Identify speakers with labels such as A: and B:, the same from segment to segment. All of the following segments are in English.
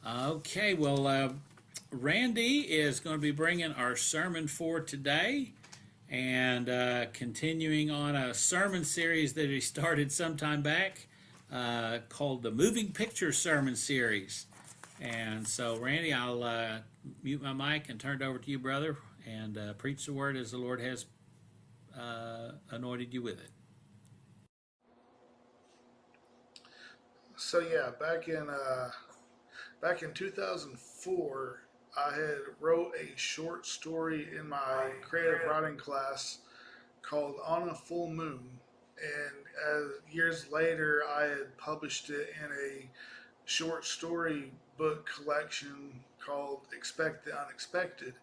A: Okay, well, Randy is going to be bringing our sermon for today and continuing on a sermon series that he started some time back called the Moving Picture Sermon Series. And so, Randy, I'll mute my mic and turn it over to you, brother, and preach the word as the Lord has anointed you with it.
B: So yeah, back in 2004, I had wrote a short story in my creative writing class called On a Full Moon, and as years later, I had published it in a short story book collection called Expect the Unexpected.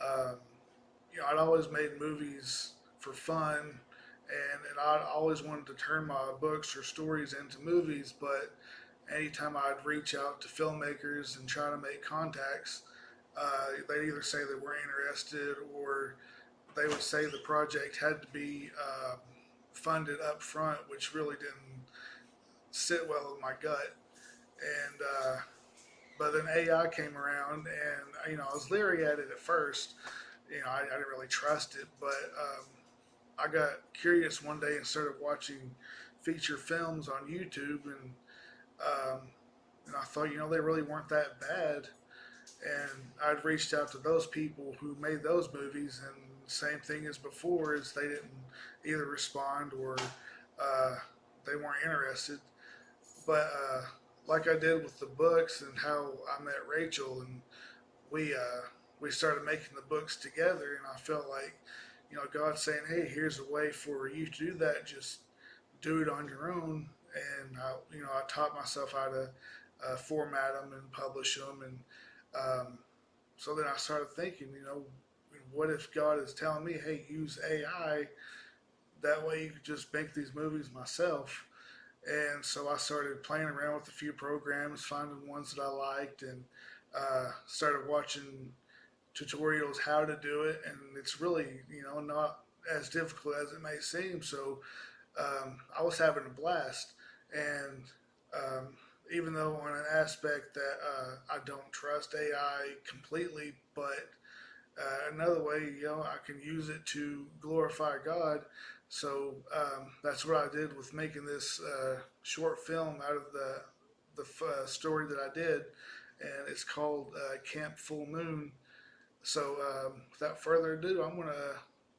B: Um, I'd always made movies for fun, and I'd always wanted to turn my books or stories into movies, but anytime I'd reach out to filmmakers and try to make contacts, they'd either say they weren't interested or they would say the project had to be funded up front, which really didn't sit well with my gut. And but then AI came around, and I was leery at it at first. I didn't really trust it, but I got curious one day and started watching feature films on YouTube, um, and I thought, they really weren't that bad. And I'd reached out to those people who made those movies, and same thing as before, is they didn't either respond or uh, they weren't interested. But like I did with the books and how I met Rachel, and we uh, we started making the books together, and I felt like, God saying, "Hey, here's a way for you to do that. Just do it on your own." And I taught myself how to format them and publish them, and um, so then I started thinking, what if God is telling me, "Hey, use AI. That way, you could just make these movies myself." And so I started playing around with a few programs, finding ones that I liked, and started watching tutorials how to do it. And it's really, not as difficult as it may seem. So I was having a blast. And um, even though on an aspect that I don't trust AI completely, but another way, I can use it to glorify God. So that's what I did with making this short film out of the story that I did, and it's called Camp Full Moon. So without further ado, I'm gonna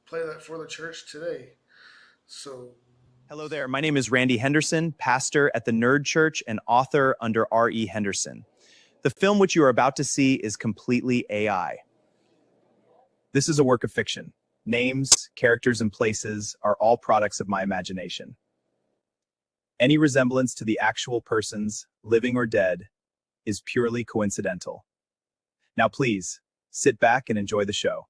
B: play that for the church today. So
C: Hello there. My name is Randy Henderson, pastor at the Nerd Church and author under R.E. Henderson. The film which you are about to see is completely AI. This is a work of fiction. Names, characters, and places are all products of my imagination. Any resemblance to the actual persons, living or dead, is purely coincidental. Now please, sit back and enjoy the show.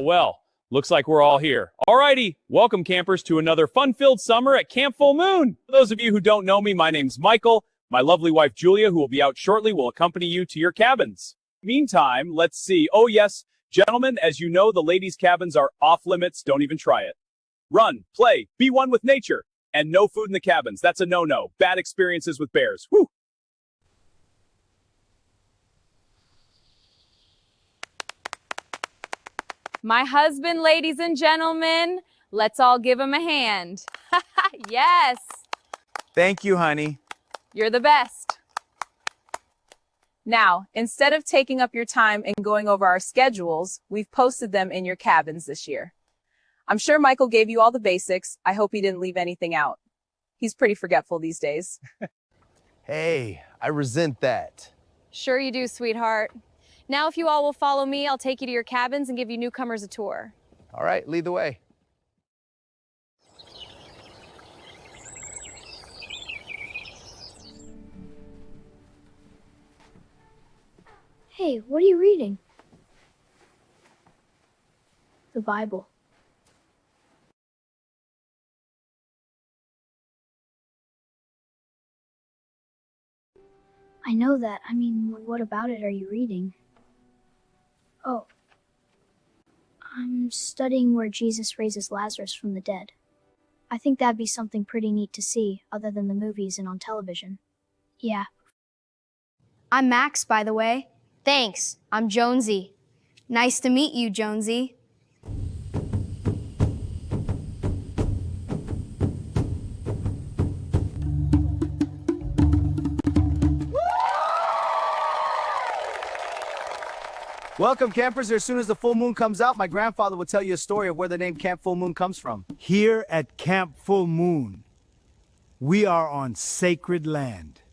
D: Well, looks like we're all here. Alrighty, welcome campers to another fun-filled summer at Camp Full Moon. For those of you who don't know me, my name's Michael. My lovely wife Julia, who will be out shortly, will accompany you to your cabins. Meantime, let's see. Oh yes, gentlemen, as you know, the ladies' cabins are off limits. Don't even try it. Run, play, be one with nature, and no food in the cabins. That's a no-no. Bad experiences with bears. Whew.
E: My husband, ladies and gentlemen, let's all give him a hand. Yes,
C: Thank you, honey.
E: you're the best. Now, instead of taking up your time and going over our schedules, we've posted them in your cabins this year. I'm sure Michael gave you all the basics. I hope he didn't leave anything out. He's pretty forgetful these days.
F: Hey, I resent that.
E: Sure you do, sweetheart.
F: Now, if you all will follow me, I'll take you to your cabins and give you newcomers a tour.
G: All right, lead the way.
H: Hey, what are you reading? The Bible. I know that. I mean, what about it are you reading? Oh. I'm studying where Jesus raises Lazarus from the dead. I think that'd be something pretty neat to see, other than the movies and on television. Yeah.
I: I'm Max, by the way. Thanks, I'm Jonesy. Nice to meet you, Jonesy.
J: Welcome, campers. As soon as the full moon comes out, my grandfather will tell you a story of where the name Camp Full Moon comes from.
K: Here at Camp Full Moon, we are on sacred land.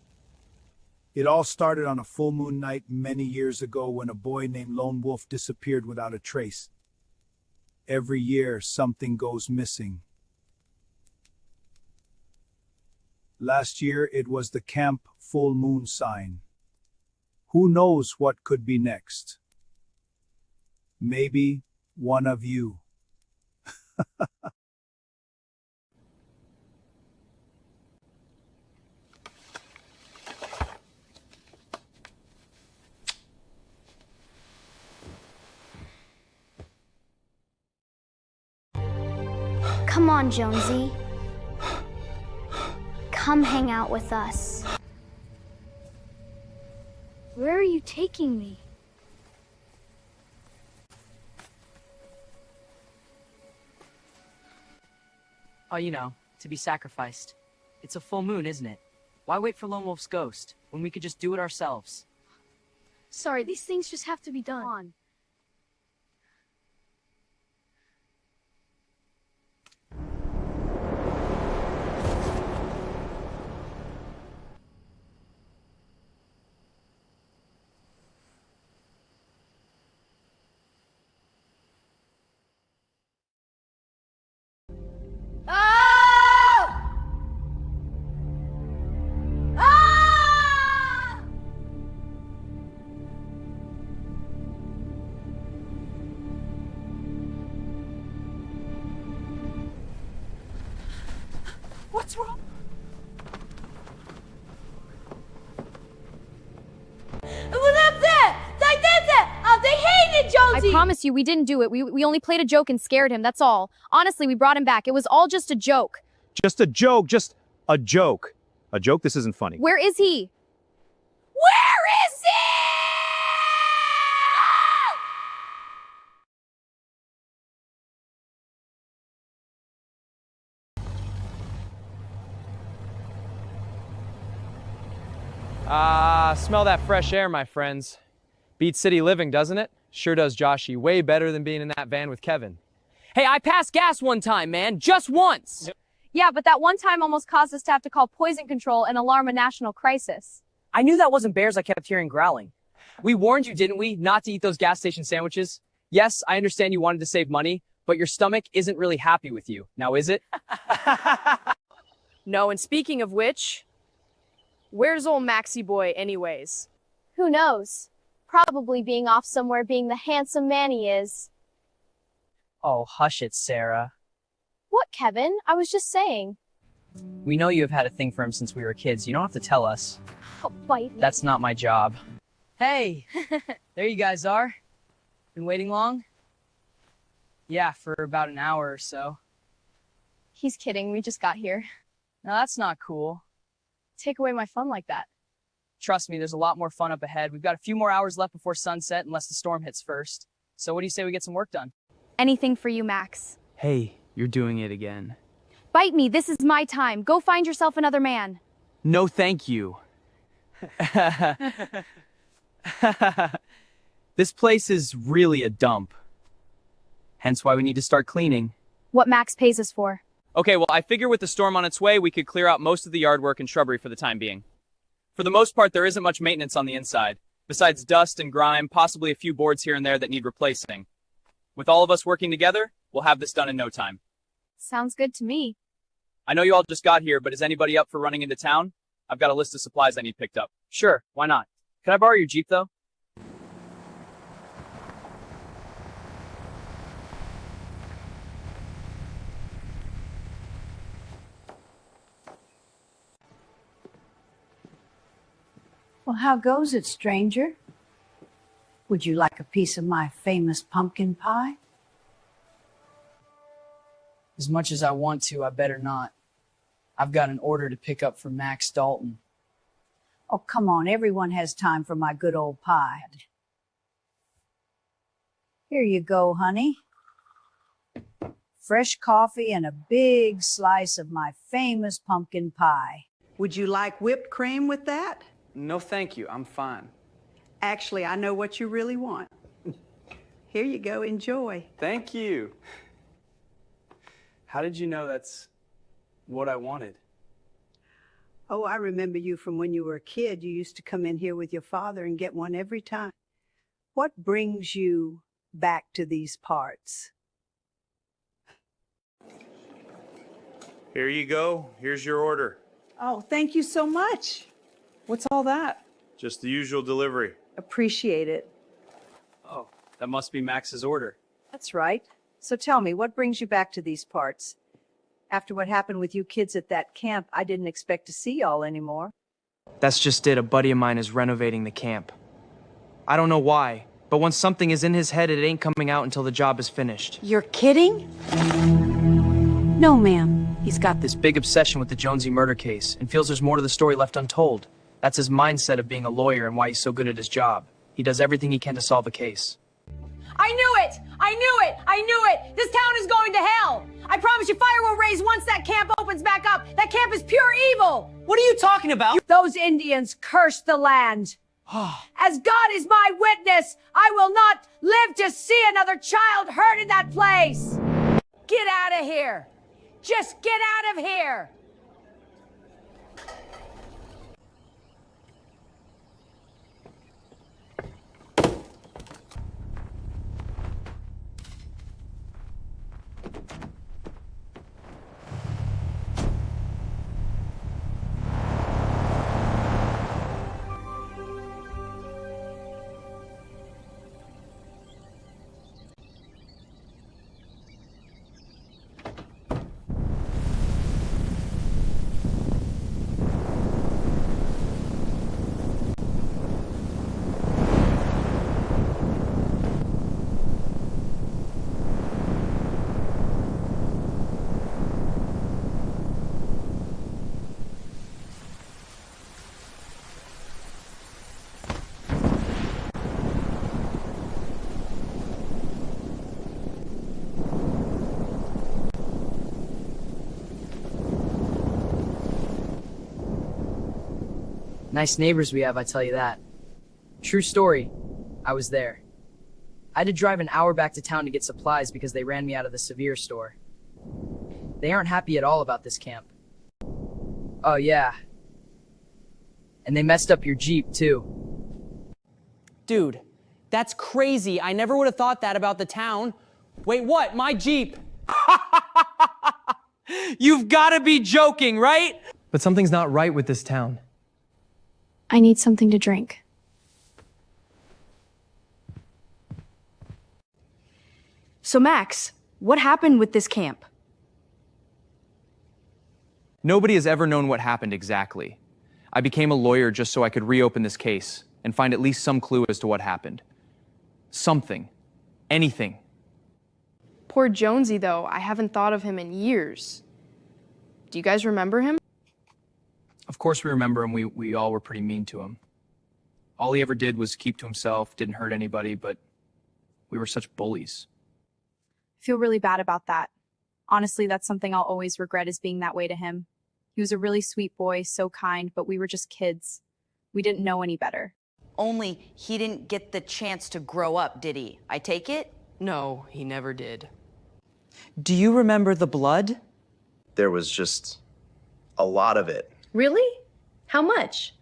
K: It all started on a full moon night many years ago when a boy named Lone Wolf disappeared without a trace. Every year, something goes missing. Last year, it was the Camp Full Moon sign. Who knows what could be next? Maybe one of you.
I: Come on, Jonesy. Come hang out with us.
H: Where are you taking me?
L: Oh, you know, to be sacrificed. It's a full moon, isn't it? Why wait for Lone Wolf's ghost when we could just do it ourselves?
H: Sorry, these things just have to be done.
I: Come on.
L: What's wrong?
F: I promise you, we didn't do it. We only played a joke and scared him, that's all. Honestly, we brought him back. It was all just a joke.
C: Just a joke, just a joke. A joke? This isn't funny.
F: Where is he?
I: Where is he?
D: Smell that fresh air, my friends. Beats city living, doesn't it? Sure does, Joshy. Way better than being in that van with Kevin.
L: Hey, I passed gas one time, man. Just once.
E: Yeah, but that one time almost caused us to have to call poison control and alarm a national crisis.
L: I knew that wasn't bears I kept hearing growling. We warned you, didn't we, not to eat those gas station sandwiches? Yes, I understand you wanted to save money, but your stomach isn't really happy with you. Now, is it?
F: No, and speaking of which, where's old Maxie boy anyways?
I: Who knows? Probably being off somewhere being the handsome man he is.
L: Oh, hush it, Sarah.
I: What, Kevin? I was just saying.
L: We know you have had a thing for him since we were kids. You don't have to tell us.
I: Oh, bite me.
L: That's not my job. Hey, there you guys are. Been waiting long? Yeah, for about an hour or so.
E: He's kidding. We just got here.
L: Now that's not cool.
E: Take away my fun like that.
L: Trust me, there's a lot more fun up ahead. We've got a few more hours left before sunset unless the storm hits first. So what do you say we get some work done?
I: Anything for you, Max.
L: Hey, you're doing it again.
I: Bite me. This is my time. Go find yourself another man.
L: No, thank you. This place is really a dump. Hence why we need to start cleaning.
I: What Max pays us for.
D: Okay, well, I figure with the storm on its way, we could clear out most of the yard work and shrubbery for the time being. For the most part, there isn't much maintenance on the inside. Besides dust and grime, possibly a few boards here and there that need replacing. With all of us working together, we'll have this done in no time.
F: Sounds good to me.
D: I know you all just got here, but is anybody up for running into town? I've got a list of supplies I need picked up. Sure, why not? Can I borrow your Jeep, though?
G: Well, how goes it, stranger? Would you like a piece of my famous pumpkin pie?
L: As much as I want to, I better not. I've got an order to pick up for Max Dalton.
G: Oh, come on. Everyone has time for my good old pie. Here you go, honey. Fresh coffee and a big slice of my famous pumpkin pie.
M: Would you like whipped cream with that?
L: No, thank you. I'm fine.
M: Actually, I know what you really want. Here you go. Enjoy.
L: Thank you. How did you know that's what I wanted?
M: Oh, I remember you from when you were a kid. You used to come in here with your father and get one every time. What brings you back to these parts?
C: Here you go. Here's your order.
M: Oh, thank you so much. What's all that?
C: Just the usual delivery.
M: Appreciate it.
L: Oh, that must be Max's order.
G: That's right. So tell me, what brings you back to these parts? After what happened with you kids at that camp, I didn't expect to see y'all anymore.
N: That's just it. A buddy of mine is renovating the camp. I don't know why, but once something is in his head, it ain't coming out until the job is finished.
M: You're kidding? No, ma'am.
N: He's got this big obsession with the Jonesy murder case and feels there's more to the story left untold. That's his mindset of being a lawyer and why he's so good at his job. He does everything he can to solve a case.
O: I knew it! I knew it! I knew it! This town is going to hell! I promise you fire will raise once that camp opens back up! That camp is pure evil!
L: What are you talking about?
G: Those Indians cursed the land. As God is my witness, I will not live to see another child hurt in that place! Get out of here! Just get out of here!
L: Nice neighbors we have, I tell you that. True story. I was there. I had to drive an hour back to town to get supplies because they ran me out of the Sevier store. They aren't happy at all about this camp. Oh, yeah. And they messed up your Jeep, too.
P: Dude, that's crazy. I never would have thought that about the town. Wait, what? My Jeep?
N: You've got to be joking, right? But something's not right with this town.
F: I need something to drink.
I: So Max, what happened with this camp?
C: Nobody has ever known what happened exactly. I became a lawyer just so I could reopen this case and find at least some clue as to what happened. Something. Anything.
F: Poor Jonesy, though. I haven't thought of him in years. Do you guys remember him?
D: Of course we remember him. We all were pretty mean to him. All he ever did was keep to himself, didn't hurt anybody, but we were such bullies.
E: I feel really bad about that. Honestly, that's something I'll always regret, is being that way to him. He was a really sweet boy, so kind, but we were just kids. We didn't know any better.
Q: Only he didn't get the chance to grow up, did he? I take it?
P: No, he never did.
N: Do you remember the blood?
C: There was just a lot of it.
R: Really? How much?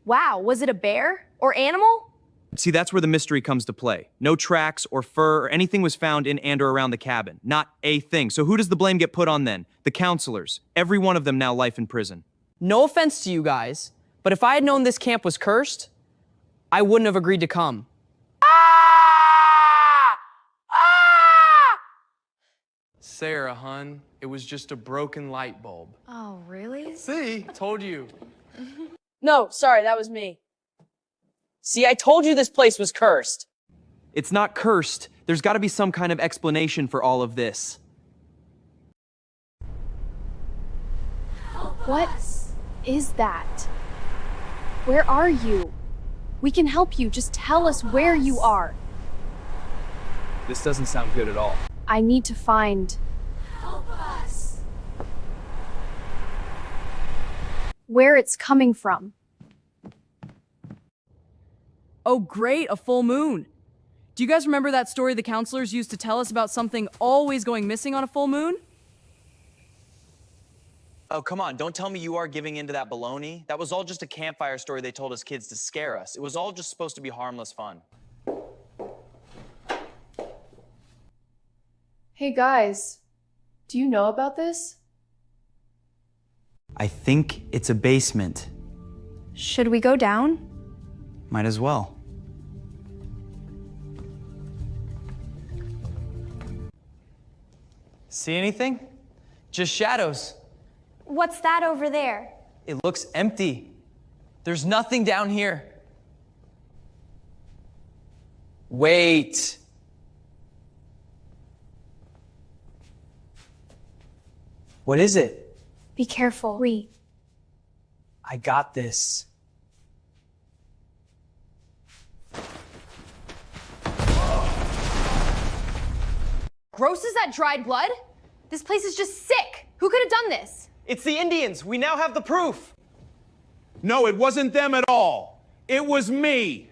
F: Wow, was it a bear? Or animal?
C: See, that's where the mystery comes to play. No tracks or fur or anything was found in and or around the cabin. Not a thing. So who does the blame get put on then? The counselors. Every one of them now life in prison.
P: No offense to you guys, but if I had known this camp was cursed, I wouldn't have agreed to come.
N: Sarah, hun, it was just a broken light bulb.
F: Oh, really?
N: See? Told you.
P: No, sorry, that was me. See, I told you this place was cursed.
C: It's not cursed. There's got to be some kind of explanation for all of this.
F: What is that? Where are you? We can help you. Just tell us where you are.
C: This doesn't sound good at all.
F: I need to find where it's coming from.
R: Oh, great, a full moon. Do you guys remember that story the counselors used to tell us about something always going missing on a full moon?
C: Oh, come on. Don't tell me you are giving into that baloney. That was all just a campfire story they told us kids to scare us. It was all just supposed to be harmless fun.
F: Hey guys, do you know about this?
S: I think it's a basement.
F: Should we go down?
S: Might as well.
N: See anything? Just shadows.
I: What's that over there?
N: It looks empty. There's nothing down here. Wait. What is it?
I: Be careful.
N: I got this.
F: Gross is that dried blood? This place is just sick. Who could have done this?
N: It's the Indians. We now have the proof.
T: No, it wasn't them at all. It was me.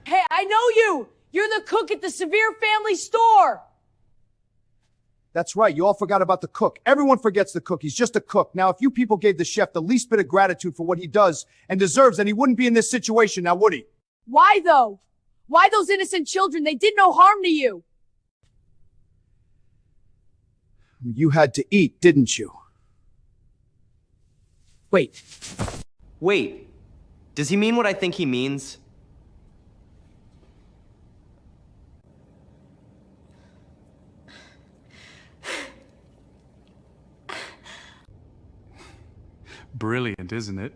O: Hey, I know you! You're the cook at the Severe Family Store!
J: That's right. You all forgot about the cook. Everyone forgets the cook. He's just a cook. Now, if you people gave the chef the least bit of gratitude for what he does and deserves, then he wouldn't be in this situation now, would he?
O: Why though? Why those innocent children? They did no harm to you!
J: You had to eat, didn't you?
C: Wait. Does he mean what I think he means?
T: Brilliant, isn't it?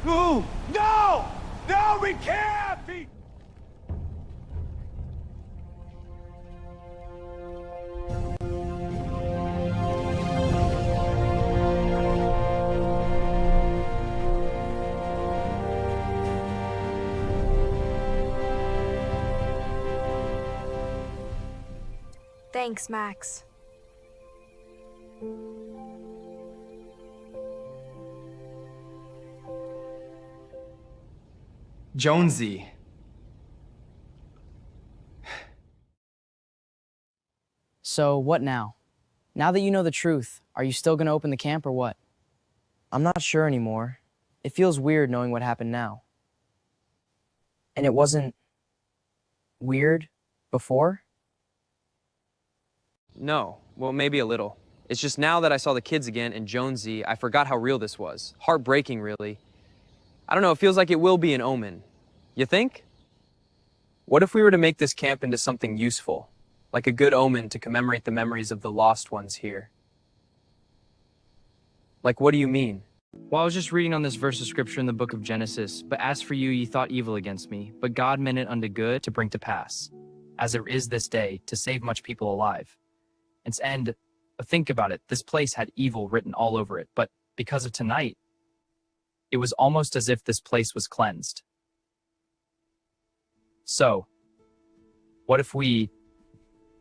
T: Oh, no! No, we can't be!
F: Thanks, Max.
N: Jonesy.
P: So, what now? Now that you know the truth, are you still gonna open the camp or what?
L: I'm not sure anymore. It feels weird knowing what happened now. And it wasn't weird before?
U: No, well, maybe a little. It's just now that I saw the kids again and Jonesy, I forgot how real this was. Heartbreaking, really. I don't know, it feels like it will be an omen. You think?
N: What if we were to make this camp into something useful? Like a good omen to commemorate the memories of the lost ones here? Like, what do you mean?
L: Well, I was just reading on this verse of scripture in the book of Genesis. But as for you, ye thought evil against me, but God meant it unto good
N: To bring to pass, as there is this day, to save much people alive. And think about it, this place had evil written all over it, but because of tonight, it was almost as if this place was cleansed. So, what if we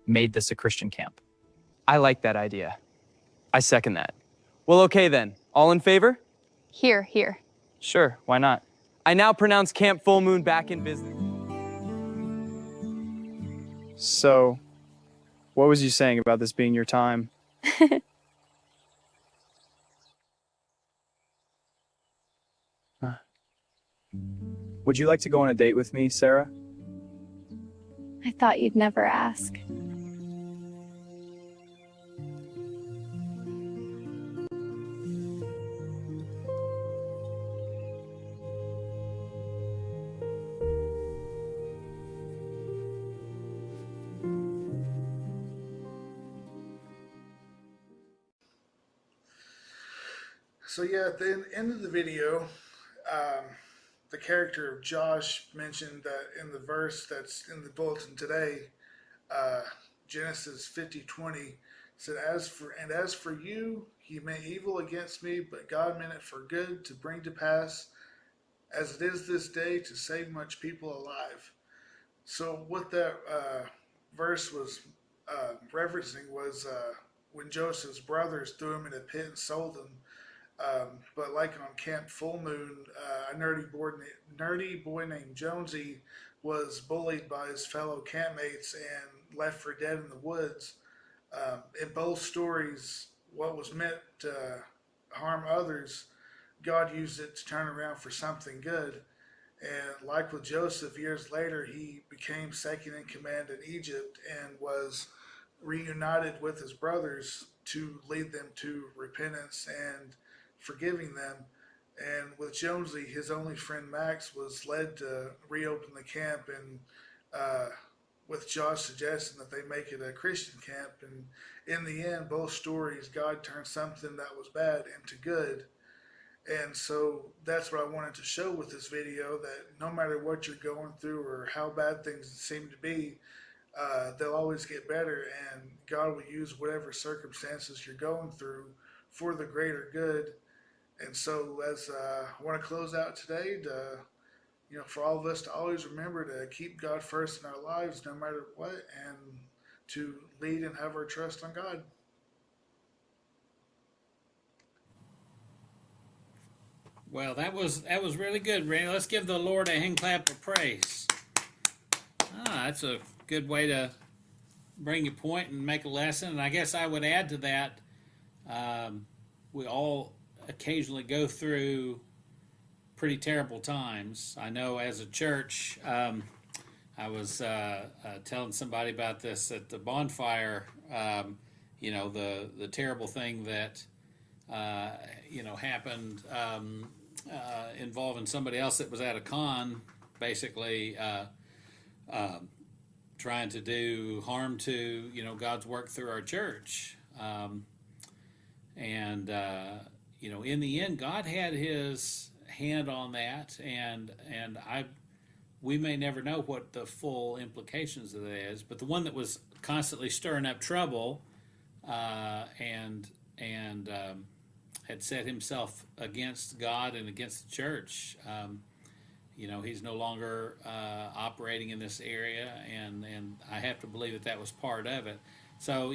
N: made this a Christian camp?
C: I like that idea. I second that. Well, okay then. All in favor?
F: Here.
C: Sure, why not? I now pronounce Camp Full Moon back in business.
V: So,
A: What was you saying about this being your time? Would you like to go on a date with me, Sarah?
F: I thought you'd never ask.
B: So yeah, at the end of the video, the character of Josh mentioned that in the verse that's in the bulletin today, Genesis 50:20 said, "As for you, he meant evil against me, but God meant it for good to bring to pass, as it is this day, to save much people alive." So what that verse was referencing was when Joseph's brothers threw him in a pit and sold him. But like on Camp Full Moon, a nerdy boy named Jonesy was bullied by his fellow campmates and left for dead in the woods. In both stories, what was meant to harm others, God used it to turn around for something good. And like with Joseph, years later, he became second in command in Egypt and was reunited with his brothers to lead them to repentance and forgiving them. And with Jonesy, his only friend Max was led to reopen the camp, and with Josh suggesting that they make it a Christian camp. And in the end, both stories, God turned something that was bad into good. And so that's what I wanted to show with this video, that no matter what you're going through or how bad things seem to be, they'll always get better, and God will use whatever circumstances you're going through for the greater good. And so as I want to close out today, to, for all of us to always remember to keep God first in our lives no matter what, and to lead and have our trust on God.
V: Well, that was really good, Randy. Let's give the Lord a hand clap of praise. That's a good way to bring a point and make a lesson. And I guess I would add to that, we all occasionally go through pretty terrible times. I know as a church, I was telling somebody about this at the bonfire, the terrible thing that, happened involving somebody else that was at a con, basically trying to do harm to, God's work through our church. In the end, God had his hand on that, and we may never know what the full implications of that is, but the one that was constantly stirring up trouble and had set himself against God and against the church, he's no longer operating in this area, and I have to believe that was part of it. So,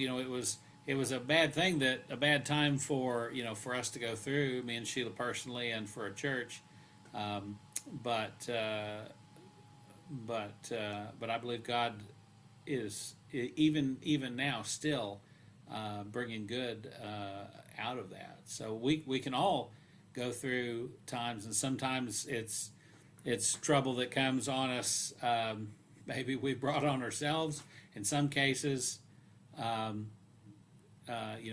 V: it was a bad thing, a bad time for us to go through, me and Sheila personally, and for a church. But I believe God is even now still bringing good out of that. So we can all go through times, and sometimes it's trouble that comes on us. Maybe we brought on ourselves. In some cases,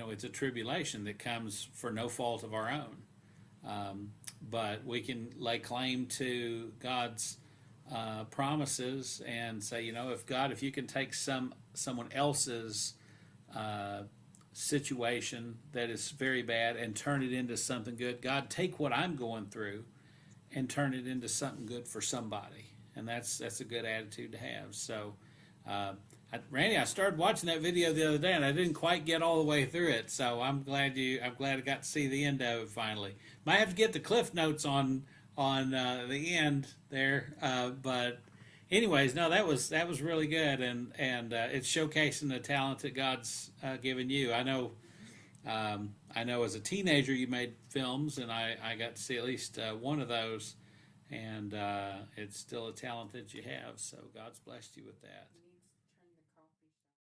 V: it's a tribulation that comes for no fault of our own. But we can lay claim to God's promises and say, if you can take someone else's situation that is very bad and turn it into something good, God, take what I'm going through and turn it into something good for somebody. And that's a good attitude to have. So, Randy, I started watching that video the other day, and I didn't quite get all the way through it. So I'm glad I got to see the end of it finally. Might have to get the cliff notes on the end there, but anyways, no, that was really good, and it's showcasing the talent that God's given you. I know as a teenager you made films, and I got to see at least one of those, and it's still a talent that you have. So God's blessed you with that.